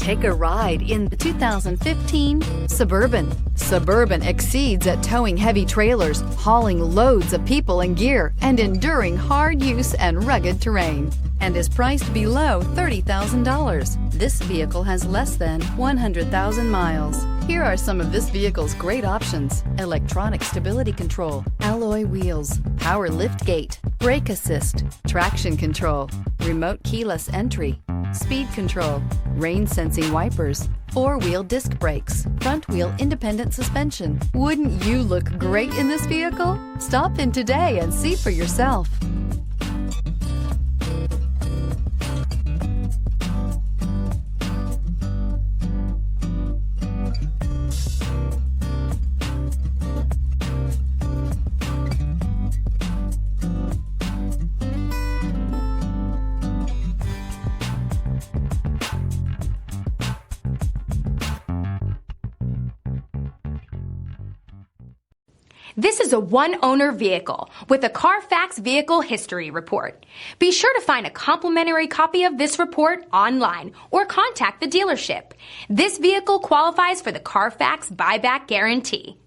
Take a ride in the 2015 Suburban. Suburban exceeds at towing heavy trailers, hauling loads of people and gear, and enduring hard use and rugged terrain, and is priced below $30,000. This vehicle has less than 100,000 miles. Here are some of this vehicle's great options: electronic stability control, alloy wheels, power lift gate, brake assist, traction control, remote keyless entry, speed control, rain sensing wipers, four-wheel disc brakes, front wheel independent suspension. Wouldn't you look great in this vehicle? Stop in today and see for yourself. This is a one-owner vehicle with a CARFAX Vehicle History Report. Be sure to find a complimentary copy of this report online or contact the dealership. This vehicle qualifies for the CARFAX Buyback Guarantee.